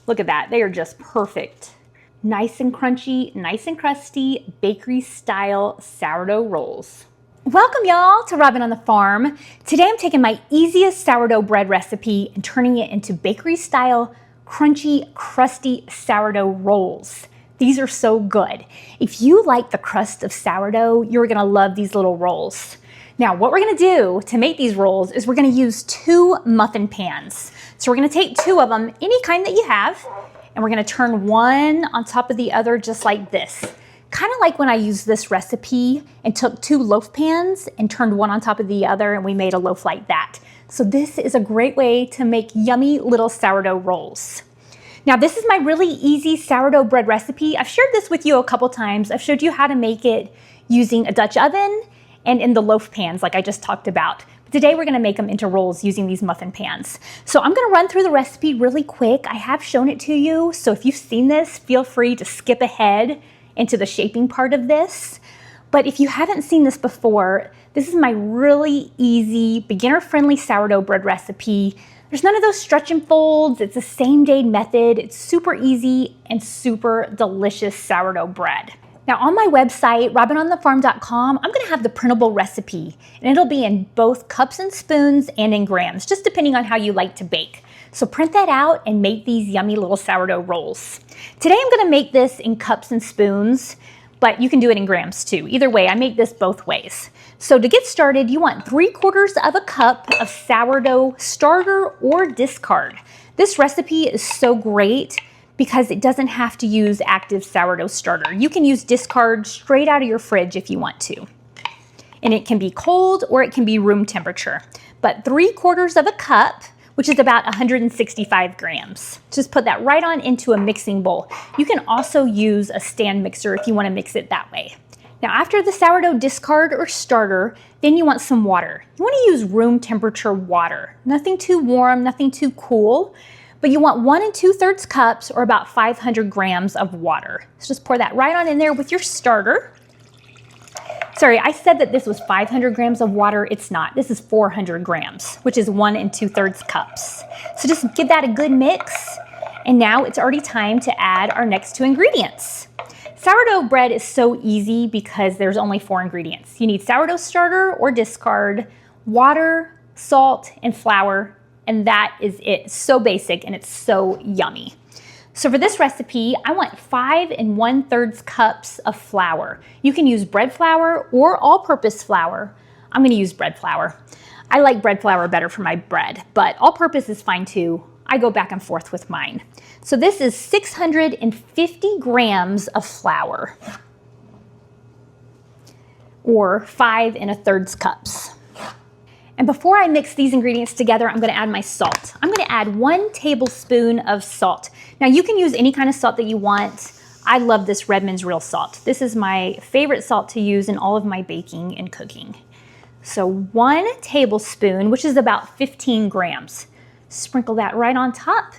Look at that, they are just perfect. Nice and crunchy, nice and crusty, bakery style sourdough rolls. Welcome y'all to Robin on the Farm. Today I'm taking my easiest sourdough bread recipe and turning it into bakery style, crunchy, crusty sourdough rolls. These are so good. If you like the crust of sourdough, you're gonna love these little rolls. Now, what we're gonna do to make these rolls is we're gonna use 2 muffin pans. So we're gonna take 2 of them, any kind that you have, and we're gonna turn one on top of the other just like this. Kind of like when I used this recipe and took 2 loaf pans and turned one on top of the other and we made a loaf like that. So this is a great way to make yummy little sourdough rolls. Now this is my really easy sourdough bread recipe. I've shared this with you a couple times. I've showed you how to make it using a Dutch oven and in the loaf pans like I just talked about. But today we're gonna make them into rolls using these muffin pans. So I'm gonna run through the recipe really quick. I have shown it to you, so if you've seen this, feel free to skip ahead into the shaping part of this. But if you haven't seen this before, this is my really easy, beginner-friendly sourdough bread recipe. There's none of those stretch and folds. It's a same-day method. It's super easy and super delicious sourdough bread. Now on my website, robinonthefarm.com, I'm gonna have the printable recipe, and it'll be in both cups and spoons and in grams, just depending on how you like to bake. So print that out and make these yummy little sourdough rolls. Today I'm gonna make this in cups and spoons, but you can do it in grams too. Either way, I make this both ways. So to get started, you want 3/4 of a cup of sourdough starter or discard. This recipe is so great because it doesn't have to use active sourdough starter. You can use discard straight out of your fridge if you want to. And it can be cold or it can be room temperature. But 3/4 of a cup, which is about 165 grams. Just put that right on into a mixing bowl. You can also use a stand mixer if you wanna mix it that way. Now after the sourdough discard or starter, then you want some water. You wanna use room temperature water. Nothing too warm, nothing too cool, but you want 1 2/3 cups or about 500 grams of water. So just pour that right on in there with your starter. Sorry, I said that this was 500 grams of water. It's not. This is 400 grams, which is 1 2/3 cups. So just give that a good mix. And now it's already time to add our next 2 ingredients. Sourdough bread is so easy because there's only 4 ingredients. You need sourdough starter or discard, water, salt, and flour, and that is it. It's so basic and it's so yummy. So for this recipe, I want 5 1/3 cups of flour. You can use bread flour or all-purpose flour. I'm gonna use bread flour. I like bread flour better for my bread, but all-purpose is fine too. I go back and forth with mine. So this is 650 grams of flour, or 5 1/3 cups. And before I mix these ingredients together, I'm gonna add my salt. I'm gonna add 1 tablespoon of salt. Now you can use any kind of salt that you want. I love this Redmond's Real Salt. This is my favorite salt to use in all of my baking and cooking. So 1 tablespoon, which is about 15 grams. Sprinkle that right on top.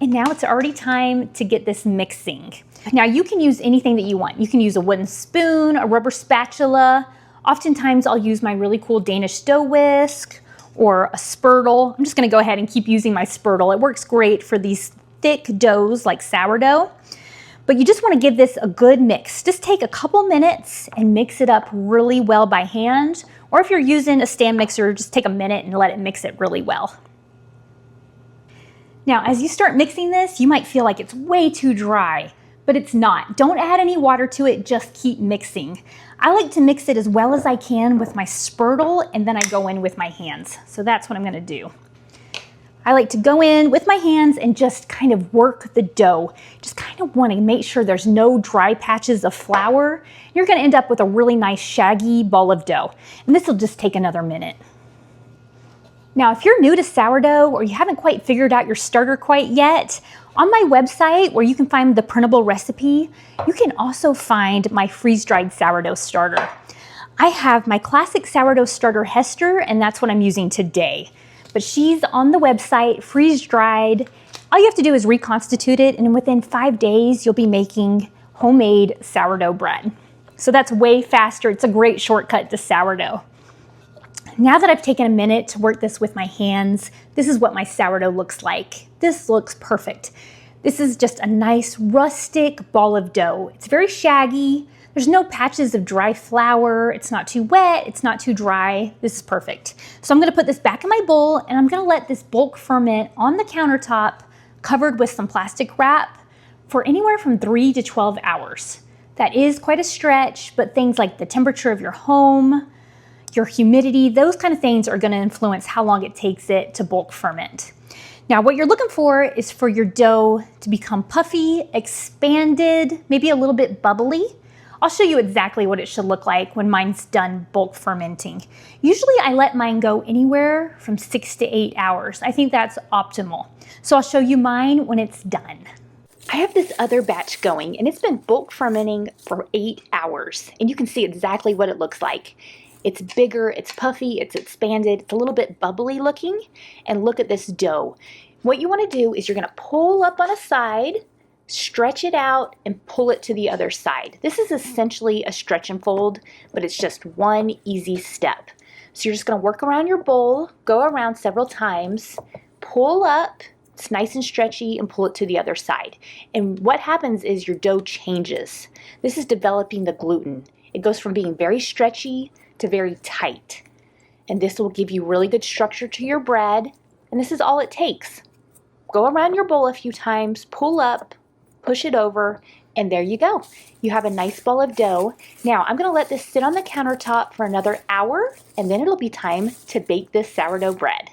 And now it's already time to get this mixing. Now you can use anything that you want. You can use a wooden spoon, a rubber spatula. Oftentimes I'll use my really cool Danish dough whisk or a spurtle. I'm just gonna go ahead and keep using my spurtle. It works great for these thick doughs like sourdough, but you just wanna give this a good mix. Just take a couple minutes and mix it up really well by hand, or if you're using a stand mixer, just take a minute and let it mix it really well. Now, as you start mixing this, you might feel like it's way too dry, but it's not. Don't add any water to it, just keep mixing. I like to mix it as well as I can with my spurtle, and then I go in with my hands. So that's what I'm gonna do. I like to go in with my hands and just kind of work the dough. Just kind of wanna make sure there's no dry patches of flour. You're gonna end up with a really nice shaggy ball of dough. And this will just take another minute. Now, if you're new to sourdough or you haven't quite figured out your starter quite yet, on my website where you can find the printable recipe, you can also find my freeze-dried sourdough starter. I have my classic sourdough starter Hester, and that's what I'm using today. But she's on the website, freeze-dried. All you have to do is reconstitute it, and within 5 days, you'll be making homemade sourdough bread. So that's way faster. It's a great shortcut to sourdough. Now that I've taken a minute to work this with my hands, this is what my sourdough looks like. This looks perfect. This is just a nice rustic ball of dough. It's very shaggy. There's no patches of dry flour. It's not too wet. It's not too dry. This is perfect. So I'm gonna put this back in my bowl and I'm gonna let this bulk ferment on the countertop covered with some plastic wrap for anywhere from 3 to 12 hours. That is quite a stretch, but things like the temperature of your home, your humidity, those kind of things are gonna influence how long it takes it to bulk ferment. Now, what you're looking for is for your dough to become puffy, expanded, maybe a little bit bubbly. I'll show you exactly what it should look like when mine's done bulk fermenting. Usually I let mine go anywhere from 6 to 8 hours. I think that's optimal. So I'll show you mine when it's done. I have this other batch going and it's been bulk fermenting for 8 hours and you can see exactly what it looks like. It's bigger, it's puffy, it's expanded, it's a little bit bubbly looking, and look at this dough. What you want to do is you're going to pull up on a side, stretch it out, and pull it to the other side. This is essentially a stretch and fold, but it's just one easy step. So you're just going to work around your bowl, go around several times, pull up, it's nice and stretchy, and pull it to the other side. And what happens is your dough changes. This is developing the gluten. It goes from being very stretchy to very tight. And this will give you really good structure to your bread. And this is all it takes. Go around your bowl a few times, pull up, push it over, and there you go. You have a nice ball of dough. Now I'm gonna let this sit on the countertop for another hour, and then it'll be time to bake this sourdough bread.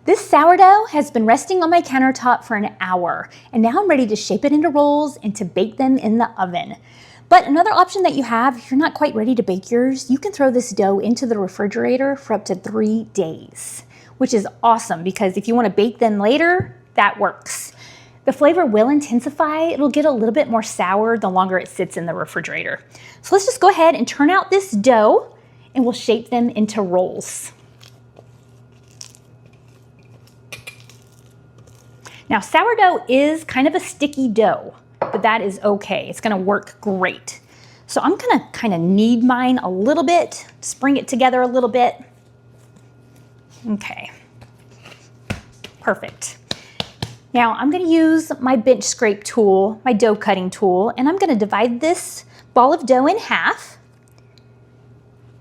This sourdough has been resting on my countertop for an hour, and now I'm ready to shape it into rolls and to bake them in the oven. But another option that you have, if you're not quite ready to bake yours, you can throw this dough into the refrigerator for up to 3 days, which is awesome because if you want to bake them later, that works. The flavor will intensify. It'll get a little bit more sour the longer it sits in the refrigerator. So let's just go ahead and turn out this dough and we'll shape them into rolls. Now, sourdough is kind of a sticky dough, but that is okay. It's gonna work great. So I'm gonna kind of knead mine a little bit, just bring it together a little bit. Okay, perfect. Now I'm gonna use my bench scrape tool, my dough cutting tool, and I'm gonna divide this ball of dough in half.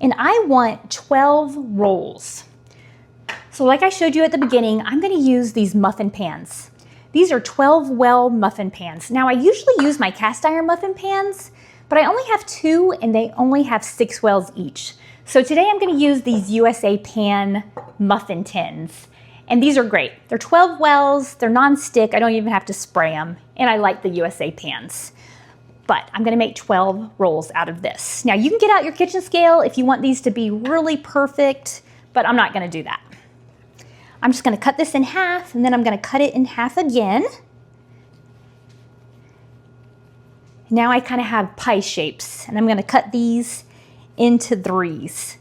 And I want 12 rolls. So like I showed you at the beginning, I'm gonna use these muffin pans. These are 12 well muffin pans. Now I usually use my cast iron muffin pans, but I only have 2 and they only have 6 wells each. So today I'm gonna use these USA pan muffin tins. And these are great. They're 12 wells, they're non-stick, I don't even have to spray them, and I like the USA pans. But I'm gonna make 12 rolls out of this. Now you can get out your kitchen scale if you want these to be really perfect, but I'm not gonna do that. I'm just gonna cut this in half and then I'm gonna cut it in half again. Now I kind of have pie shapes and I'm gonna cut these into 3s.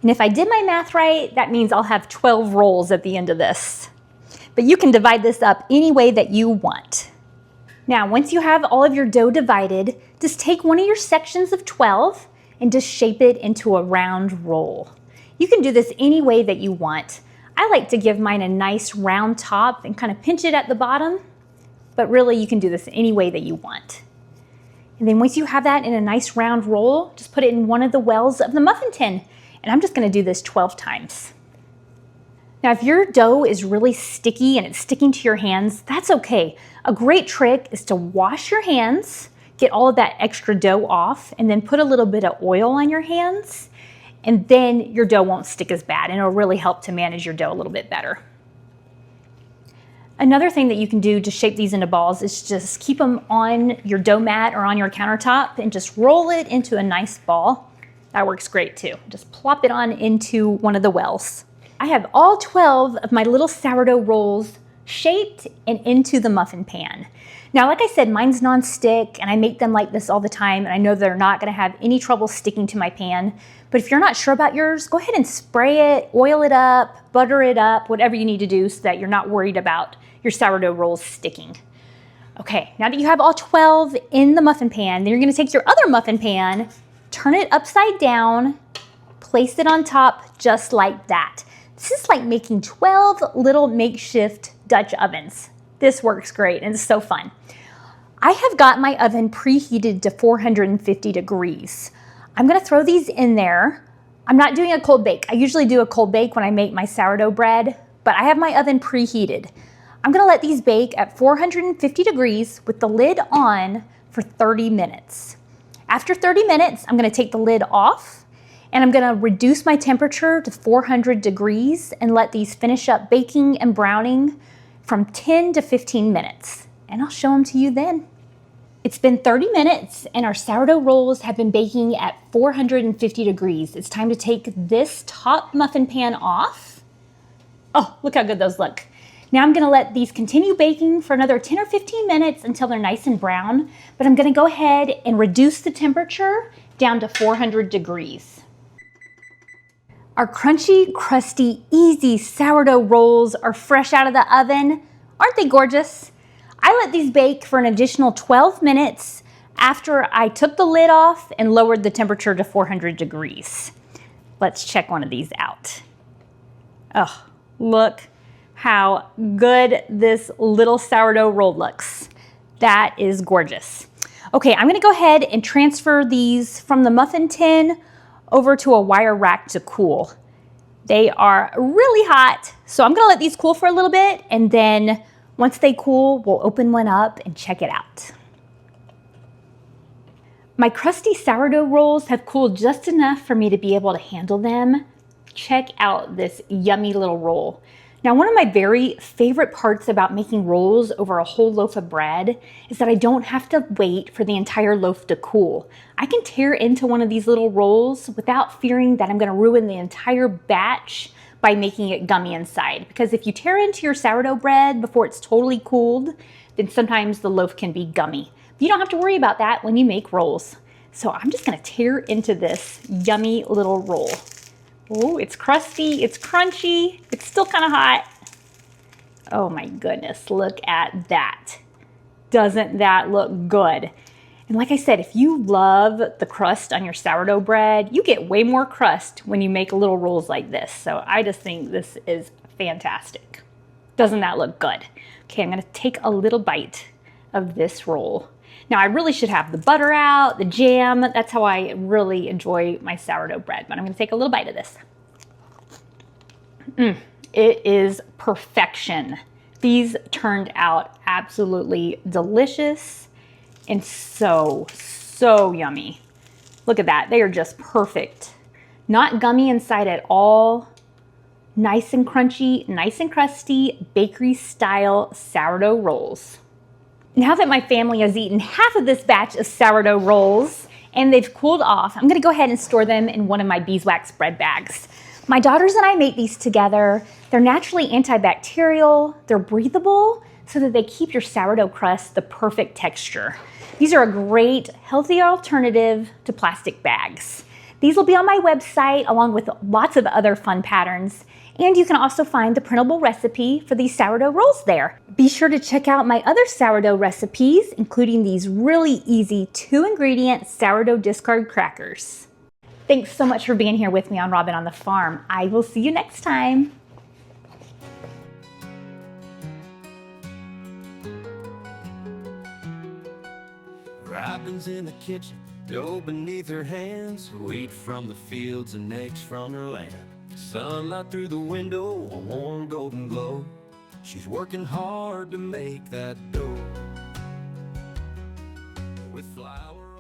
And if I did my math right, that means I'll have 12 rolls at the end of this. But you can divide this up any way that you want. Now, once you have all of your dough divided, just take one of your sections of 12 and just shape it into a round roll. You can do this any way that you want. I like to give mine a nice round top and kind of pinch it at the bottom, but really you can do this any way that you want. And then once you have that in a nice round roll, just put it in one of the wells of the muffin tin. And I'm just gonna do this 12 times. Now, if your dough is really sticky and it's sticking to your hands, that's okay. A great trick is to wash your hands, get all of that extra dough off, and then put a little bit of oil on your hands, and then your dough won't stick as bad, and it'll really help to manage your dough a little bit better. Another thing that you can do to shape these into balls is just keep them on your dough mat or on your countertop and just roll it into a nice ball. That works great too. Just plop it on into one of the wells. I have all 12 of my little sourdough rolls shaped and into the muffin pan. Now, like I said, mine's non-stick and I make them like this all the time, and I know they're not gonna have any trouble sticking to my pan. But if you're not sure about yours, go ahead and spray it, oil it up, butter it up, whatever you need to do so that you're not worried about your sourdough rolls sticking. Okay, now that you have all 12 in the muffin pan, then you're gonna take your other muffin pan, turn it upside down, place it on top just like that. This is like making 12 little makeshift Dutch ovens. This works great and it's so fun. I have got my oven preheated to 450 degrees. I'm gonna throw these in there. I'm not doing a cold bake. I usually do a cold bake when I make my sourdough bread, but I have my oven preheated. I'm gonna let these bake at 450 degrees with the lid on for 30 minutes. After 30 minutes, I'm gonna take the lid off and I'm gonna reduce my temperature to 400 degrees and let these finish up baking and browning from 10 to 15 minutes. And I'll show them to you then. It's been 30 minutes and our sourdough rolls have been baking at 450 degrees. It's time to take this top muffin pan off. Oh, look how good those look. Now I'm gonna let these continue baking for another 10 or 15 minutes until they're nice and brown, but I'm gonna go ahead and reduce the temperature down to 400 degrees. Our crunchy, crusty, easy sourdough rolls are fresh out of the oven. Aren't they gorgeous? I let these bake for an additional 12 minutes after I took the lid off and lowered the temperature to 400 degrees. Let's check one of these out. Oh, look how good this little sourdough roll looks. That is gorgeous. Okay, I'm gonna go ahead and transfer these from the muffin tin over to a wire rack to cool. They are really hot, so I'm gonna let these cool for a little bit, and then once they cool, we'll open one up and check it out. My crusty sourdough rolls have cooled just enough for me to be able to handle them. Check out this yummy little roll. Now, one of my very favorite parts about making rolls over a whole loaf of bread is that I don't have to wait for the entire loaf to cool. I can tear into one of these little rolls without fearing that I'm gonna ruin the entire batch by making it gummy inside. Because if you tear into your sourdough bread before it's totally cooled, then sometimes the loaf can be gummy. But you don't have to worry about that when you make rolls. So I'm just gonna tear into this yummy little roll. Oh, it's crusty, it's crunchy, it's still kind of hot. Oh my goodness, look at that. Doesn't that look good? And like I said, if you love the crust on your sourdough bread, you get way more crust when you make little rolls like this. So I just think this is fantastic. Doesn't that look good? Okay, I'm gonna take a little bite of this roll. Now I really should have the butter out, the jam. That's how I really enjoy my sourdough bread, but I'm gonna take a little bite of this. It is perfection. These turned out absolutely delicious and so yummy. Look at that, they are just perfect. Not gummy inside at all. Nice and crunchy, nice and crusty, bakery style sourdough rolls. Now that my family has eaten half of this batch of sourdough rolls and they've cooled off, I'm gonna go ahead and store them in one of my beeswax bread bags. My daughters and I make these together. They're naturally antibacterial, they're breathable, so that they keep your sourdough crust the perfect texture. These are a great, healthy alternative to plastic bags. These will be on my website along with lots of other fun patterns. And you can also find the printable recipe for these sourdough rolls there. Be sure to check out my other sourdough recipes, including these really easy 2-ingredient sourdough discard crackers. Thanks so much for being here with me on Robin on the Farm. I will see you next time. Robin's in the kitchen, dough beneath her hands, wheat from the fields and eggs from her land. Sunlight through the window, a warm golden glow. She's working hard to make that dough with flour.